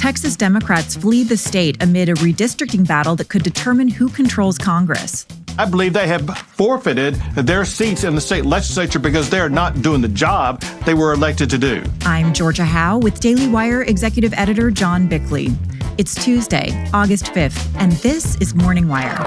Texas Democrats flee the state amid a redistricting battle that could determine who controls Congress. I believe they have forfeited their seats in the state legislature because they're not doing the job they were elected to do. I'm Georgia Howe with Daily Wire Executive Editor John Bickley. It's Tuesday, August 5th, and this is Morning Wire.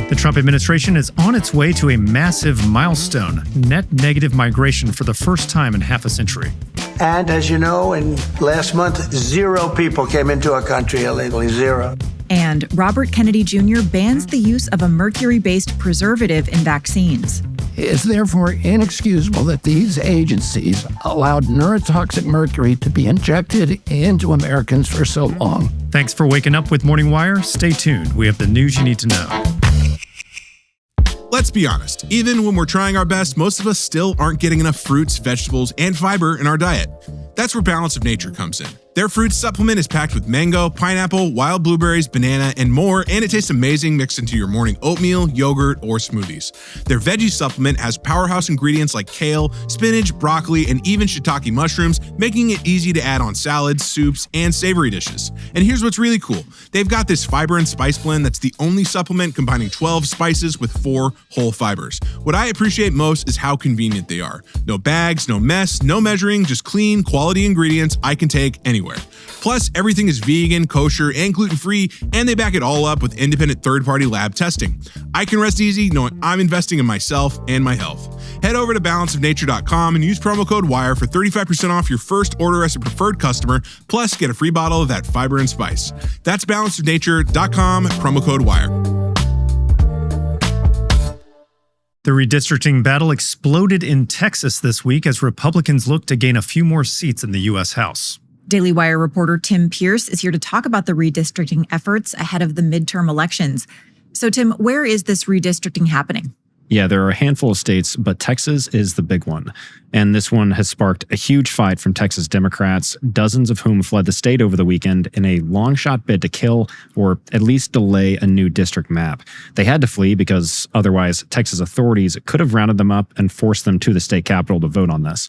The Trump administration is on its way to a massive milestone, net negative migration for the first time in half a century. And as you know, in last month, 0 people came into our country illegally, 0. And Robert Kennedy Jr. bans the use of a mercury-based preservative in vaccines. It's therefore inexcusable that these agencies allowed neurotoxic mercury to be injected into Americans for so long. Thanks for waking up with Morning Wire. Stay tuned. We have the news you need to know. Let's be honest, even when we're trying our best, most of us still aren't getting enough fruits, vegetables, and fiber in our diet. That's where Balance of Nature comes in. Their fruit supplement is packed with mango, pineapple, wild blueberries, banana, and more, and it tastes amazing mixed into your morning oatmeal, yogurt, or smoothies. Their veggie supplement has powerhouse ingredients like kale, spinach, broccoli, and even shiitake mushrooms, making it easy to add on salads, soups, and savory dishes. And here's what's really cool. They've got this fiber and spice blend that's the only supplement combining 12 spices with 4 whole fibers. What I appreciate most is how convenient they are. No bags, no mess, no measuring, just clean, quality ingredients I can take anywhere. Plus, everything is vegan, kosher, and gluten-free, and they back it all up with independent third-party lab testing. I can rest easy knowing I'm investing in myself and my health. Head over to balanceofnature.com and use promo code WIRE for 35% off your first order as a preferred customer, plus get a free bottle of that fiber and spice. That's balanceofnature.com, promo code WIRE. The redistricting battle exploded in Texas this week as Republicans look to gain a few more seats in the U.S. House. Daily Wire reporter Tim Pierce is here to talk about the redistricting efforts ahead of the midterm elections. So, Tim, where is this redistricting happening? Yeah, there are a handful of states, but Texas is the big one. And this one has sparked a huge fight from Texas Democrats, dozens of whom fled the state over the weekend in a long-shot bid to kill or at least delay a new district map. They had to flee because otherwise Texas authorities could have rounded them up and forced them to the state capitol to vote on this.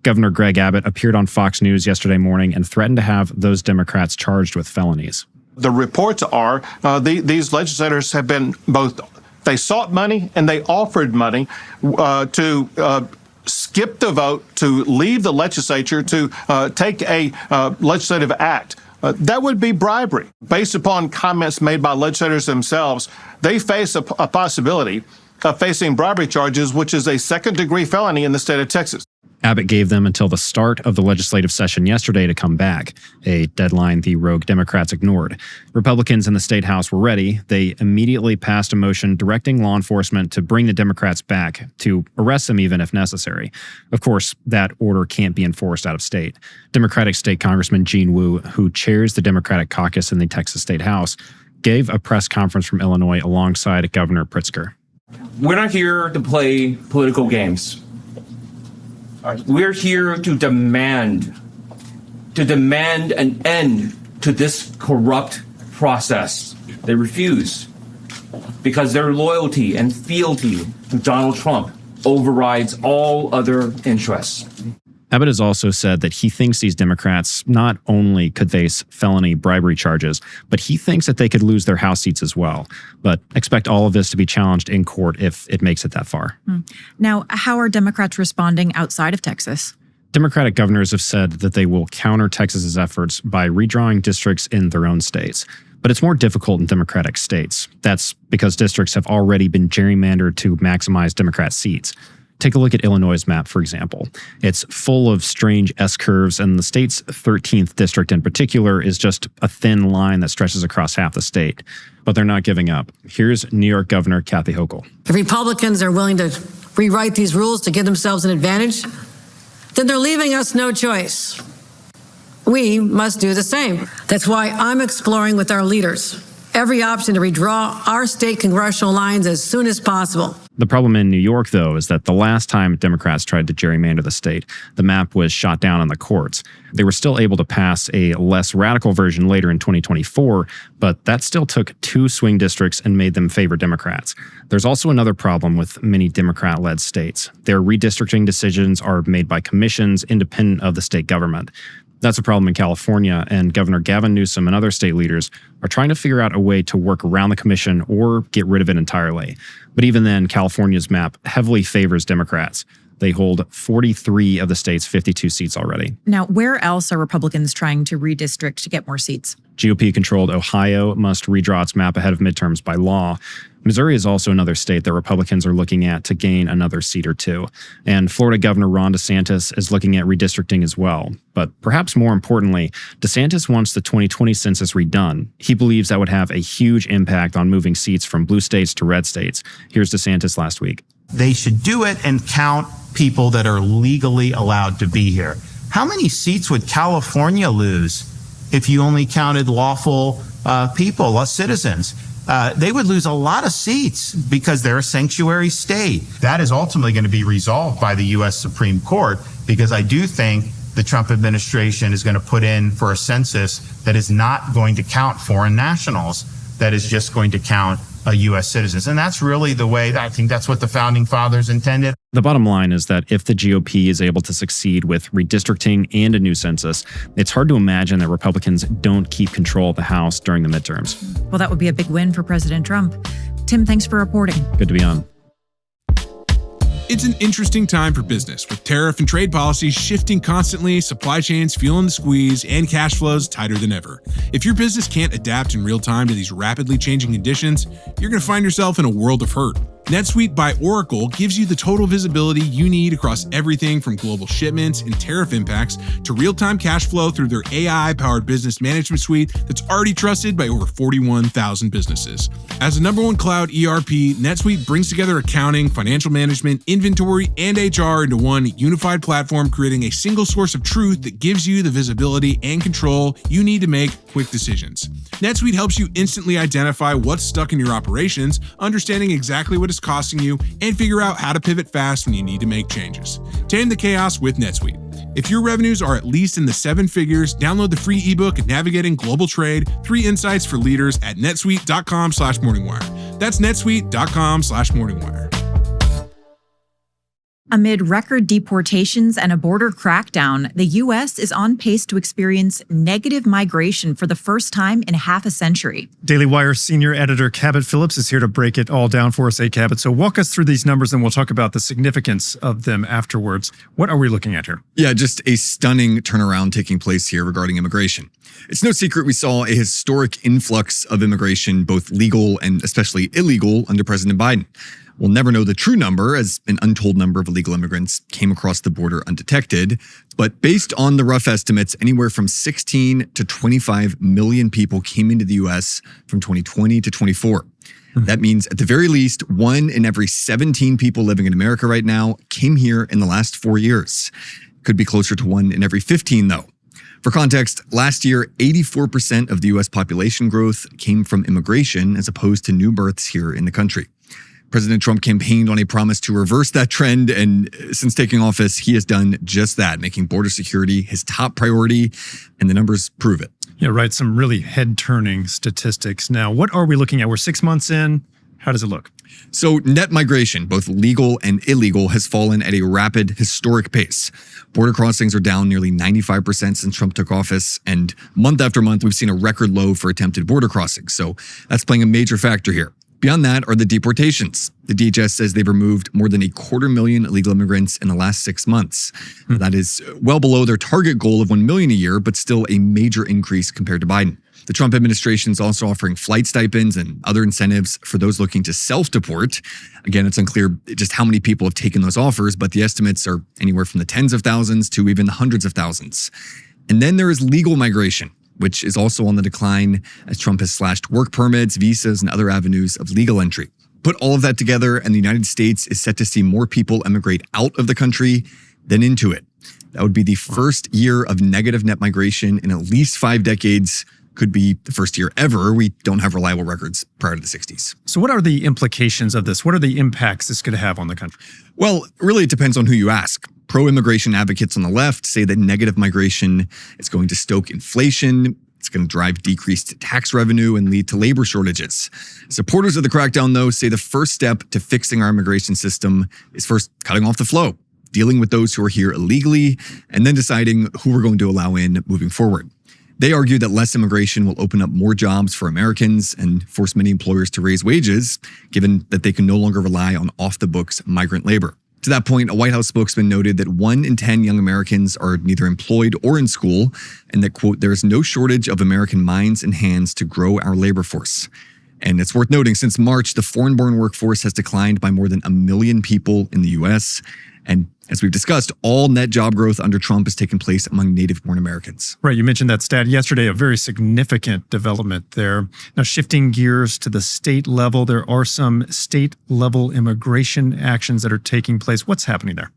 Governor Greg Abbott appeared on Fox News yesterday morning and threatened to have those Democrats charged with felonies. The reports are these legislators have been both, they sought money and they offered money to skip the vote, to leave the legislature, to take a legislative act. That would be bribery. Based upon comments made by legislators themselves, they face a possibility of facing bribery charges, which is a second-degree felony in the state of Texas. Abbott gave them until the start of the legislative session yesterday to come back, a deadline the rogue Democrats ignored. Republicans in the state house were ready. They immediately passed a motion directing law enforcement to bring the Democrats back, to arrest them even if necessary. Of course, that order can't be enforced out of state. Democratic State Congressman Gene Wu, who chairs the Democratic caucus in the Texas State House, gave a press conference from Illinois alongside Governor Pritzker. We're not here to play political games. We're here to demand an end to this corrupt process. They refuse because their loyalty and fealty to Donald Trump overrides all other interests. Abbott has also said that he thinks these Democrats not only could face felony bribery charges, but he thinks that they could lose their House seats as well. But expect all of this to be challenged in court if it makes it that far. Now, how are Democrats responding outside of Texas? Democratic governors have said that they will counter Texas's efforts by redrawing districts in their own states. But it's more difficult in Democratic states. That's because districts have already been gerrymandered to maximize Democrat seats. Take a look at Illinois' map, for example. It's full of strange S-curves, and the state's 13th district in particular is just a thin line that stretches across half the state. But they're not giving up. Here's New York Governor Kathy Hochul. If Republicans are willing to rewrite these rules to give themselves an advantage, then they're leaving us no choice. We must do the same. That's why I'm exploring with our leaders every option to redraw our state congressional lines as soon as possible. The problem in New York, though, is that the last time Democrats tried to gerrymander the state, the map was shot down in the courts. They were still able to pass a less radical version later in 2024, but that still took 2 swing districts and made them favor Democrats. There's also another problem with many Democrat-led states. Their redistricting decisions are made by commissions independent of the state government. That's a problem in California, and Governor Gavin Newsom and other state leaders are trying to figure out a way to work around the commission or get rid of it entirely. But even then, California's map heavily favors Democrats. They hold 43 of the state's 52 seats already. Now, where else are Republicans trying to redistrict to get more seats? GOP-controlled Ohio must redraw its map ahead of midterms by law. Missouri is also another state that Republicans are looking at to gain another seat or 2. And Florida Governor Ron DeSantis is looking at redistricting as well. But perhaps more importantly, DeSantis wants the 2020 census redone. He believes that would have a huge impact on moving seats from blue states to red states. Here's DeSantis last week. They should do it and count people that are legally allowed to be here. How many seats would California lose if you only counted lawful people, citizens? They would lose a lot of seats because they're a sanctuary state. That is ultimately going to be resolved by the U.S. Supreme Court, because I do think the Trump administration is going to put in for a census that is not going to count foreign nationals, that is just going to count U.S. citizens. And that's really the way, I think that's what the founding fathers intended. The bottom line is that if the GOP is able to succeed with redistricting and a new census, it's hard to imagine that Republicans don't keep control of the House during the midterms. Well, that would be a big win for President Trump. Tim, thanks for reporting. Good to be on. It's an interesting time for business, with tariff and trade policies shifting constantly, supply chains feeling the squeeze, and cash flows tighter than ever. If your business can't adapt in real time to these rapidly changing conditions, you're going to find yourself in a world of hurt. NetSuite by Oracle gives you the total visibility you need across everything from global shipments and tariff impacts to real-time cash flow through their AI-powered business management suite that's already trusted by over 41,000 businesses. As the #1 cloud ERP, NetSuite brings together accounting, financial management, inventory, and HR into one unified platform, creating a single source of truth that gives you the visibility and control you need to make quick decisions. NetSuite helps you instantly identify what's stuck in your operations, understanding exactly what is costing you, and figure out how to pivot fast when you need to make changes. Tame the chaos with NetSuite. If your revenues are at least in the 7 figures, download the free ebook Navigating Global Trade: 3 Insights for Leaders at netsuite.com/morningwire. That's netsuite.com/morningwire. Amid record deportations and a border crackdown, the U.S. is on pace to experience negative migration for the first time in half a century. Daily Wire senior editor Cabot Phillips is here to break it all down for us. Hey, Cabot. So walk us through these numbers and we'll talk about the significance of them afterwards. What are we looking at here? Yeah, just a stunning turnaround taking place here regarding immigration. It's no secret we saw a historic influx of immigration, both legal and especially illegal, under President Biden. We'll never know the true number, as an untold number of illegal immigrants came across the border undetected. But based on the rough estimates, anywhere from 16 to 25 million people came into the U.S. from 2020 to 24. That means at the very least, 1 in every 17 people living in America right now came here in the last 4 years. Could be closer to 1 in every 15, though. For context, last year, 84% of the U.S. population growth came from immigration as opposed to new births here in the country. President Trump campaigned on a promise to reverse that trend, and since taking office, he has done just that, making border security his top priority, and the numbers prove it. Yeah, right. Some really head-turning statistics. Now, what are we looking at? We're 6 months in. How does it look? So net migration, both legal and illegal, has fallen at a rapid, historic pace. Border crossings are down nearly 95% since Trump took office, and month after month, we've seen a record low for attempted border crossings. So that's playing a major factor here. Beyond that are the deportations. The DHS says they've removed more than 250,000 illegal immigrants in the last 6 months. That is well below their target goal of 1 million a year, but still a major increase compared to Biden. The Trump administration is also offering flight stipends and other incentives for those looking to self-deport. Again, it's unclear just how many people have taken those offers, but the estimates are anywhere from the tens of thousands to even the hundreds of thousands. And then there is legal migration, which is also on the decline as Trump has slashed work permits, visas, and other avenues of legal entry. Put all of that together, and the United States is set to see more people emigrate out of the country than into it. That would be the first year of negative net migration in at least 5 decades. could be the first year ever we don't have reliable records prior to the 60s. So what are the implications of this? What are the impacts this could have on the country? Well, really, it depends on who you ask. Pro-immigration advocates on the left say that negative migration is going to stoke inflation. It's going to drive decreased tax revenue and lead to labor shortages. Supporters of the crackdown, though, say the first step to fixing our immigration system is first cutting off the flow, dealing with those who are here illegally, and then deciding who we're going to allow in moving forward. They argue that less immigration will open up more jobs for Americans and force many employers to raise wages, given that they can no longer rely on off-the-books migrant labor. To that point, a White House spokesman noted that 1 in 10 young Americans are neither employed or in school, and that, quote, there is no shortage of American minds and hands to grow our labor force. And it's worth noting, since March, the foreign-born workforce has declined by more than 1 million people in the U.S., and as we've discussed, all net job growth under Trump has taken place among native-born Americans. Right. You mentioned that stat yesterday, a very significant development there. Now, shifting gears to the state level, there are some state-level immigration actions that are taking place. What's happening there?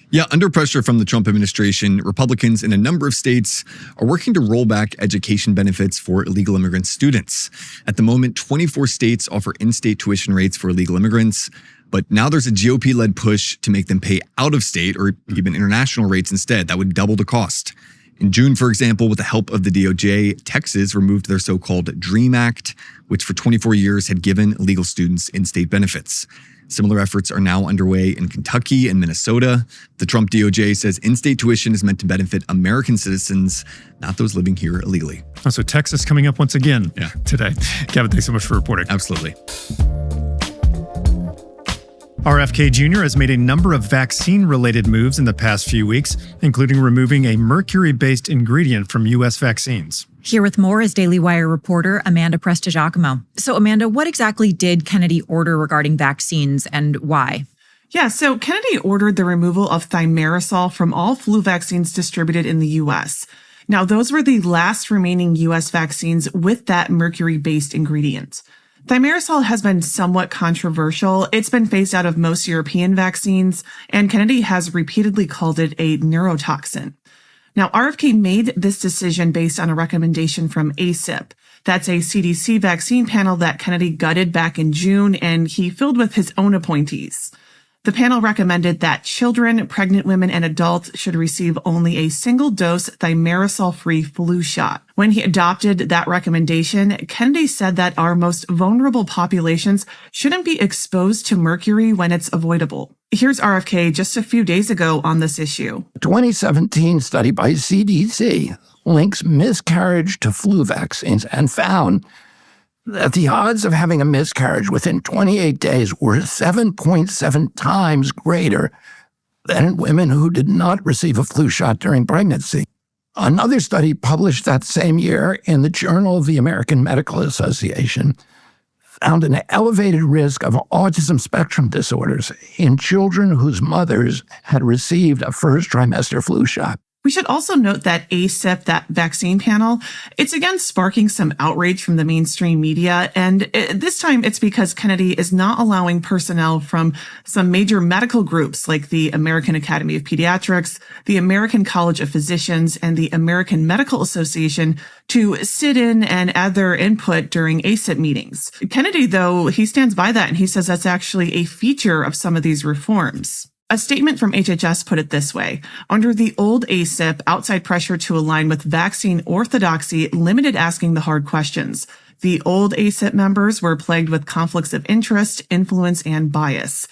Yeah, under pressure from the Trump administration, Republicans in a number of states are working to roll back education benefits for illegal immigrant students. At the moment, 24 states offer in-state tuition rates for illegal immigrants. But now there's a GOP-led push to make them pay out-of-state or even international rates instead. That would double the cost. In June, for example, with the help of the DOJ, Texas removed their so-called DREAM Act, which for 24 years had given illegal students in-state benefits. Similar efforts are now underway in Kentucky and Minnesota. The Trump DOJ says in-state tuition is meant to benefit American citizens, not those living here illegally. Oh, so Texas coming up once again today. Gavin, thanks so much for reporting. Absolutely. RFK Jr. has made a number of vaccine-related moves in the past few weeks, including removing a mercury-based ingredient from U.S. vaccines. Here with more is Daily Wire reporter Amanda Prestigiacomo. So, Amanda, what exactly did Kennedy order regarding vaccines and why? Yeah, so Kennedy ordered the removal of thimerosal from all flu vaccines distributed in the U.S. Now, those were the last remaining U.S. vaccines with that mercury-based ingredient. Thimerosal has been somewhat controversial. It's been phased out of most European vaccines, and Kennedy has repeatedly called it a neurotoxin. Now, RFK made this decision based on a recommendation from ACIP. That's a CDC vaccine panel that Kennedy gutted back in June, and he filled with his own appointees. The panel recommended that children, pregnant women, and adults should receive only a single-dose thimerosal-free flu shot. When he adopted that recommendation, Kennedy said that our most vulnerable populations shouldn't be exposed to mercury when it's avoidable. Here's RFK just a few days ago on this issue. A 2017 study by CDC links miscarriage to flu vaccines and found that the odds of having a miscarriage within 28 days were 7.7 times greater than in women who did not receive a flu shot during pregnancy. Another study published that same year in the Journal of the American Medical Association found an elevated risk of autism spectrum disorders in children whose mothers had received a first trimester flu shot. We should also note that ACIP, that vaccine panel, it's again sparking some outrage from the mainstream media. And this time it's because Kennedy is not allowing personnel from some major medical groups like the American Academy of Pediatrics, the American College of Physicians, and the American Medical Association to sit in and add their input during ACIP meetings. Kennedy, though, he stands by that and he says that's actually a feature of some of these reforms. A statement from HHS put it this way. Under the old ACIP, outside pressure to align with vaccine orthodoxy limited asking the hard questions. The old ACIP members were plagued with conflicts of interest, influence, and bias.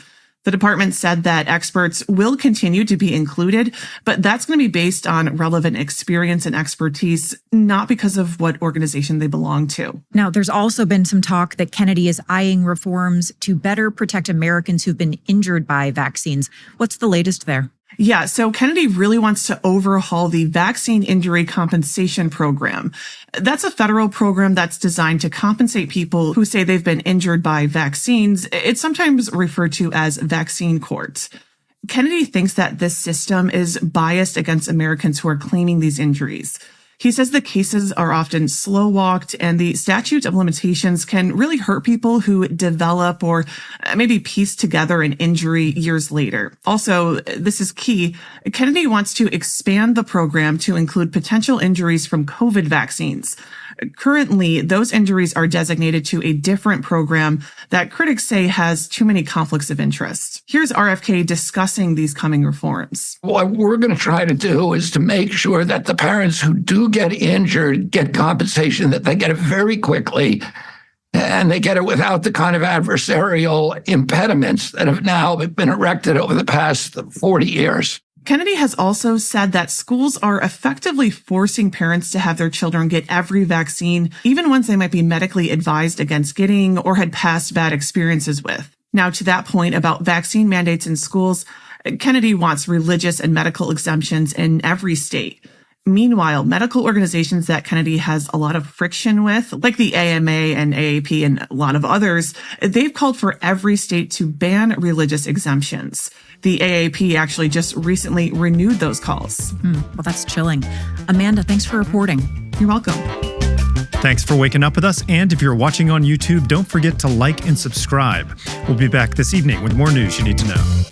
The department said that experts will continue to be included, but that's going to be based on relevant experience and expertise, not because of what organization they belong to. Now, there's also been some talk that Kennedy is eyeing reforms to better protect Americans who've been injured by vaccines. What's the latest there? Yeah, so Kennedy really wants to overhaul the Vaccine Injury Compensation Program. That's a federal program that's designed to compensate people who say they've been injured by vaccines. It's sometimes referred to as vaccine courts. Kennedy thinks that this system is biased against Americans who are claiming these injuries. He says the cases are often slow-walked and the statute of limitations can really hurt people who develop or maybe piece together an injury years later. Also, this is key, Kennedy wants to expand the program to include potential injuries from COVID vaccines. Currently, those injuries are designated to a different program that critics say has too many conflicts of interest. Here's RFK discussing these coming reforms. What we're going to try to do is to make sure that the parents who do get injured get compensation, that they get it very quickly, and they get it without the kind of adversarial impediments that have now been erected over the past 40 years. Kennedy has also said that schools are effectively forcing parents to have their children get every vaccine, even ones they might be medically advised against getting or had past bad experiences with. Now, to that point about vaccine mandates in schools, Kennedy wants religious and medical exemptions in every state. Meanwhile, medical organizations that Kennedy has a lot of friction with, like the AMA and AAP and a lot of others, they've called for every state to ban religious exemptions. The AAP actually just recently renewed those calls. Well, that's chilling. Amanda, thanks for reporting. You're welcome. Thanks for waking up with us. And if you're watching on YouTube, don't forget to like and subscribe. We'll be back this evening with more news you need to know.